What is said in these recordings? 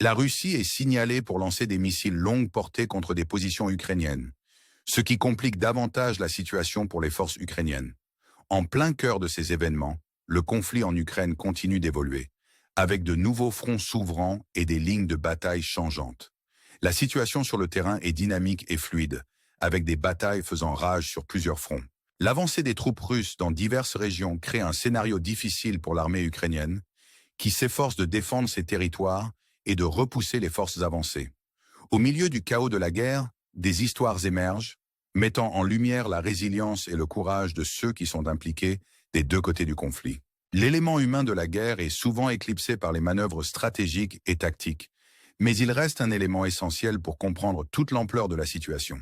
La Russie est signalée pour lancer des missiles longue portée contre des positions ukrainiennes, ce qui complique davantage la situation pour les forces ukrainiennes. En plein cœur de ces événements, le conflit en Ukraine continue d'évoluer, avec de nouveaux fronts s'ouvrant et des lignes de bataille changeantes. La situation sur le terrain est dynamique et fluide, avec des batailles faisant rage sur plusieurs fronts. L'avancée des troupes russes dans diverses régions crée un scénario difficile pour l'armée ukrainienne, qui s'efforce de défendre ses territoires et de repousser les forces avancées. Au milieu du chaos de la guerre, des histoires émergent, mettant en lumière la résilience et le courage de ceux qui sont impliqués des deux côtés du conflit. L'élément humain de la guerre est souvent éclipsé par les manœuvres stratégiques et tactiques, mais il reste un élément essentiel pour comprendre toute l'ampleur de la situation.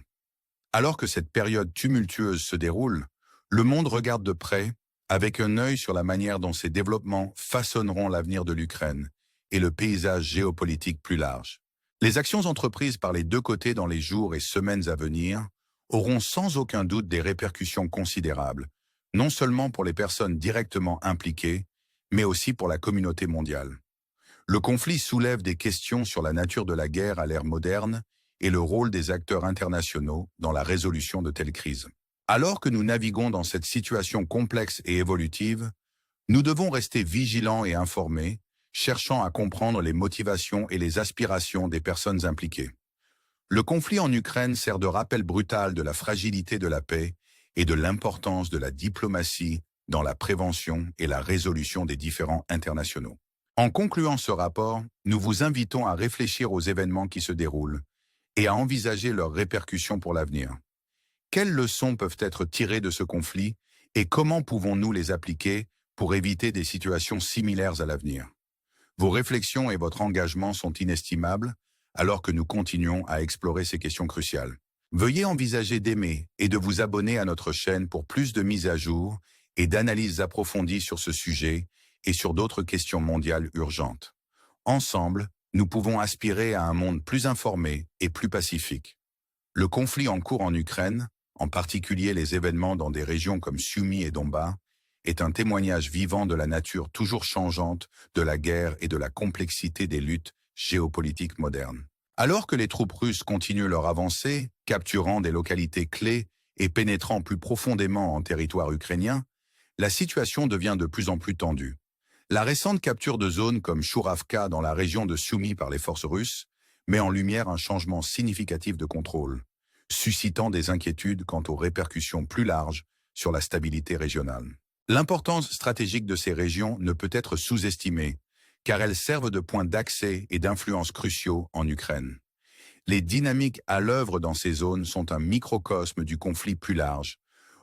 Alors que cette période tumultueuse se déroule, le monde regarde de près, avec un œil sur la manière dont ces développements façonneront l'avenir de l'Ukraine et le paysage géopolitique plus large. Les actions entreprises par les deux côtés dans les jours et semaines à venir auront sans aucun doute des répercussions considérables, non seulement pour les personnes directement impliquées, mais aussi pour la communauté mondiale. Le conflit soulève des questions sur la nature de la guerre à l'ère moderne et le rôle des acteurs internationaux dans la résolution de telles crises. Alors que nous naviguons dans cette situation complexe et évolutive, nous devons rester vigilants et informés, cherchant à comprendre les motivations et les aspirations des personnes impliquées. Le conflit en Ukraine sert de rappel brutal de la fragilité de la paix et de l'importance de la diplomatie dans la prévention et la résolution des différends internationaux. En concluant ce rapport, nous vous invitons à réfléchir aux événements qui se déroulent et à envisager leurs répercussions pour l'avenir. Quelles leçons peuvent être tirées de ce conflit et comment pouvons-nous les appliquer pour éviter des situations similaires à l'avenir? Vos réflexions et votre engagement sont inestimables alors que nous continuons à explorer ces questions cruciales. Veuillez envisager d'aimer et de vous abonner à notre chaîne pour plus de mises à jour et d'analyses approfondies sur ce sujet et sur d'autres questions mondiales urgentes. Ensemble, nous pouvons aspirer à un monde plus informé et plus pacifique. Le conflit en cours en Ukraine, en particulier les événements dans des régions comme Sumy et Donbass, est un témoignage vivant de la nature toujours changeante de la guerre et de la complexité des luttes géopolitiques modernes. Alors que les troupes russes continuent leur avancée, capturant des localités clés et pénétrant plus profondément en territoire ukrainien, la situation devient de plus en plus tendue. La récente capture de zones comme Chouravka dans la région de Sumy par les forces russes met en lumière un changement significatif de contrôle, suscitant des inquiétudes quant aux répercussions plus larges sur la stabilité régionale. L'importance stratégique de ces régions ne peut être sous-estimée, car elles servent de points d'accès et d'influence cruciaux en Ukraine. Les dynamiques à l'œuvre dans ces zones sont un microcosme du conflit plus large,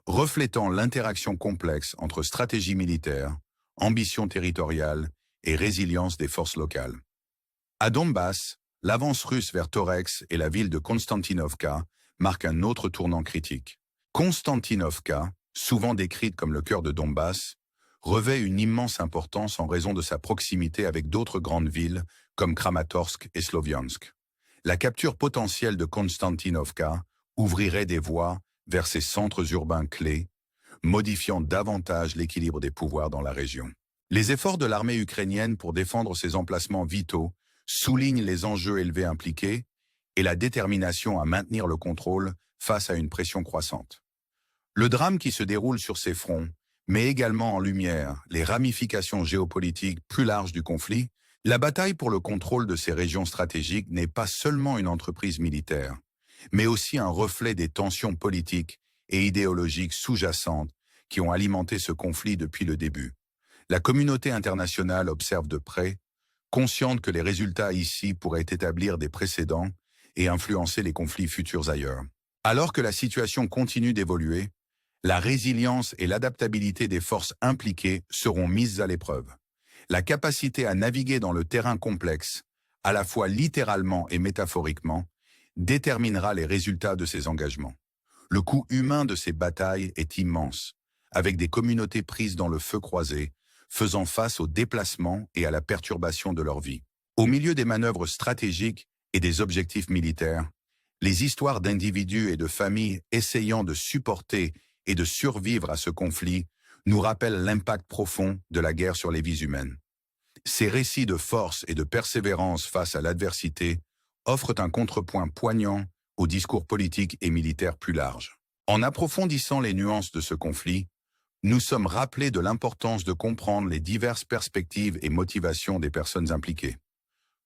reflétant l'interaction complexe entre stratégie militaire, ambition territoriale et résilience des forces locales. À Donbass, l'avance russe vers Toretsk et la ville de Konstantinovka marque un autre tournant critique. Konstantinovka, souvent décrite comme le cœur de Donbass, revêt une immense importance en raison de sa proximité avec d'autres grandes villes comme Kramatorsk et Sloviansk. La capture potentielle de Konstantinovka ouvrirait des voies vers ces centres urbains clés, modifiant davantage l'équilibre des pouvoirs dans la région. Les efforts de l'armée ukrainienne pour défendre ces emplacements vitaux soulignent les enjeux élevés impliqués et la détermination à maintenir le contrôle face à une pression croissante. Le drame qui se déroule sur ces fronts met également en lumière les ramifications géopolitiques plus larges du conflit. La bataille pour le contrôle de ces régions stratégiques n'est pas seulement une entreprise militaire, mais aussi un reflet des tensions politiques et idéologiques sous-jacentes qui ont alimenté ce conflit depuis le début. La communauté internationale observe de près, consciente que les résultats ici pourraient établir des précédents et influencer les conflits futurs ailleurs. Alors que la situation continue d'évoluer, la résilience et l'adaptabilité des forces impliquées seront mises à l'épreuve. La capacité à naviguer dans le terrain complexe, à la fois littéralement et métaphoriquement, déterminera les résultats de ces engagements. Le coût humain de ces batailles est immense, avec des communautés prises dans le feu croisé, faisant face aux déplacements et à la perturbation de leur vie. Au milieu des manœuvres stratégiques et des objectifs militaires, les histoires d'individus et de familles essayant de supporter et de survivre à ce conflit nous rappellent l'impact profond de la guerre sur les vies humaines. Ces récits de force et de persévérance face à l'adversité offrent un contrepoint poignant au discours politique et militaire plus large. En approfondissant les nuances de ce conflit, nous sommes rappelés de l'importance de comprendre les diverses perspectives et motivations des personnes impliquées.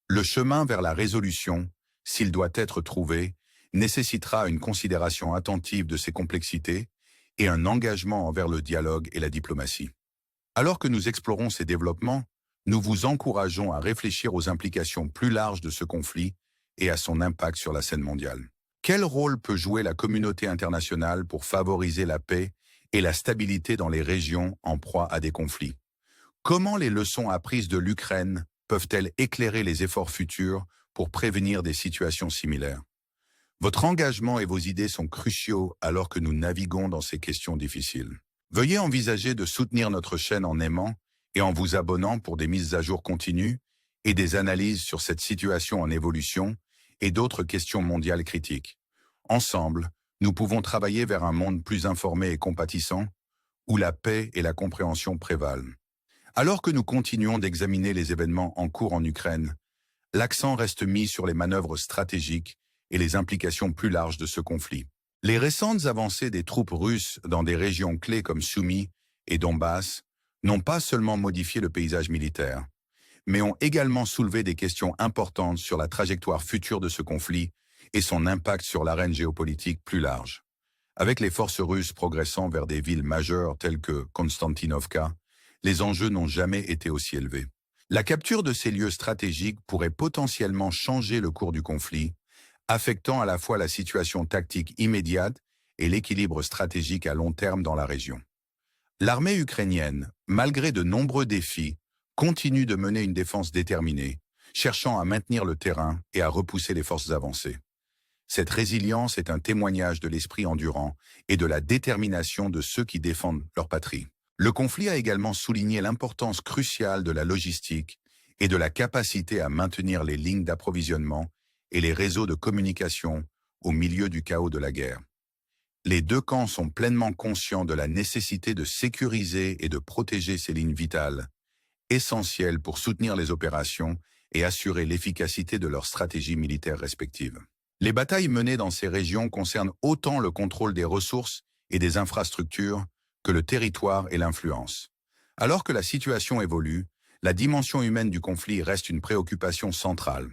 Le chemin vers la résolution, s'il doit être trouvé, nécessitera une considération attentive de ces complexités et un engagement envers le dialogue et la diplomatie. Alors que nous explorons ces développements, nous vous encourageons à réfléchir aux implications plus larges de ce conflit et à son impact sur la scène mondiale. Quel rôle peut jouer la communauté internationale pour favoriser la paix et la stabilité dans les régions en proie à des conflits? Comment les leçons apprises de l'Ukraine peuvent-elles éclairer les efforts futurs pour prévenir des situations similaires? Votre engagement et vos idées sont cruciaux alors que nous naviguons dans ces questions difficiles. Veuillez envisager de soutenir notre chaîne en aimant et en vous abonnant pour des mises à jour continues et des analyses sur cette situation en évolution et d'autres questions mondiales critiques. Ensemble, nous pouvons travailler vers un monde plus informé et compatissant, où la paix et la compréhension prévalent. Alors que nous continuons d'examiner les événements en cours en Ukraine, l'accent reste mis sur les manœuvres stratégiques et les implications plus larges de ce conflit. Les récentes avancées des troupes russes dans des régions clés comme Soumy et Donbass n'ont pas seulement modifié le paysage militaire, mais ont également soulevé des questions importantes sur la trajectoire future de ce conflit et son impact sur l'arène géopolitique plus large. Avec les forces russes progressant vers des villes majeures telles que Konstantinovka, les enjeux n'ont jamais été aussi élevés. La capture de ces lieux stratégiques pourrait potentiellement changer le cours du conflit, affectant à la fois la situation tactique immédiate et l'équilibre stratégique à long terme dans la région. L'armée ukrainienne, malgré de nombreux défis, continue de mener une défense déterminée, cherchant à maintenir le terrain et à repousser les forces avancées. Cette résilience est un témoignage de l'esprit endurant et de la détermination de ceux qui défendent leur patrie. Le conflit a également souligné l'importance cruciale de la logistique et de la capacité à maintenir les lignes d'approvisionnement et les réseaux de communication au milieu du chaos de la guerre. Les deux camps sont pleinement conscients de la nécessité de sécuriser et de protéger ces lignes vitales, essentielles pour soutenir les opérations et assurer l'efficacité de leurs stratégies militaires respectives. Les batailles menées dans ces régions concernent autant le contrôle des ressources et des infrastructures que le territoire et l'influence. Alors que la situation évolue, la dimension humaine du conflit reste une préoccupation centrale.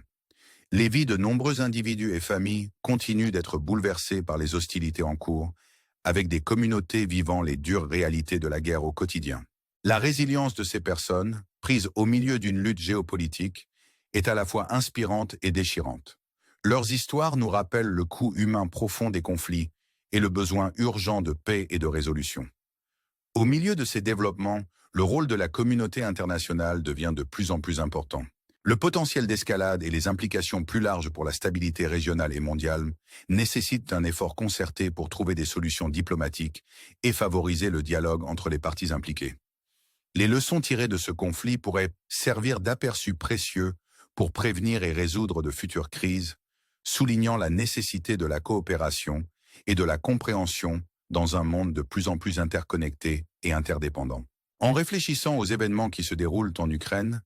Les vies de nombreux individus et familles continuent d'être bouleversées par les hostilités en cours, avec des communautés vivant les dures réalités de la guerre au quotidien. La résilience de ces personnes, prises au milieu d'une lutte géopolitique, est à la fois inspirante et déchirante. Leurs histoires nous rappellent le coût humain profond des conflits et le besoin urgent de paix et de résolution. Au milieu de ces développements, le rôle de la communauté internationale devient de plus en plus important. Le potentiel d'escalade et les implications plus larges pour la stabilité régionale et mondiale nécessitent un effort concerté pour trouver des solutions diplomatiques et favoriser le dialogue entre les parties impliquées. Les leçons tirées de ce conflit pourraient servir d'aperçu précieux pour prévenir et résoudre de futures crises, soulignant la nécessité de la coopération et de la compréhension dans un monde de plus en plus interconnecté et interdépendant. En réfléchissant aux événements qui se déroulent en Ukraine,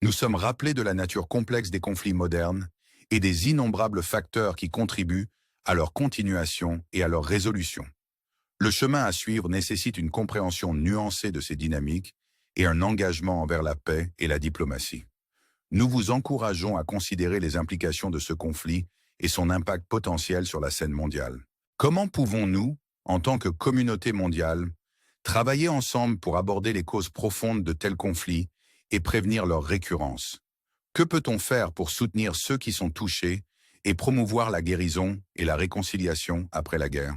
nous sommes rappelés de la nature complexe des conflits modernes et des innombrables facteurs qui contribuent à leur continuation et à leur résolution. Le chemin à suivre nécessite une compréhension nuancée de ces dynamiques et un engagement envers la paix et la diplomatie. Nous vous encourageons à considérer les implications de ce conflit et son impact potentiel sur la scène mondiale. Comment pouvons-nous, en tant que communauté mondiale, travailler ensemble pour aborder les causes profondes de tels conflits et prévenir leur récurrence? Que peut-on faire pour soutenir ceux qui sont touchés et promouvoir la guérison et la réconciliation après la guerre?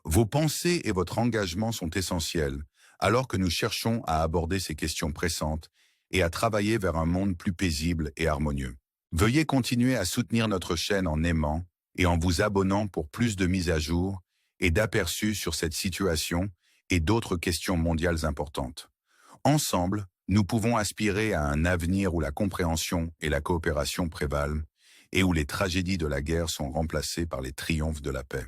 Vos pensées et votre engagement sont essentiels alors que nous cherchons à aborder ces questions pressantes et à travailler vers un monde plus paisible et harmonieux. Veuillez continuer à soutenir notre chaîne en aimant et en vous abonnant pour plus de mises à jour et d'aperçus sur cette situation et d'autres questions mondiales importantes. Ensemble, nous pouvons aspirer à un avenir où la compréhension et la coopération prévalent et où les tragédies de la guerre sont remplacées par les triomphes de la paix.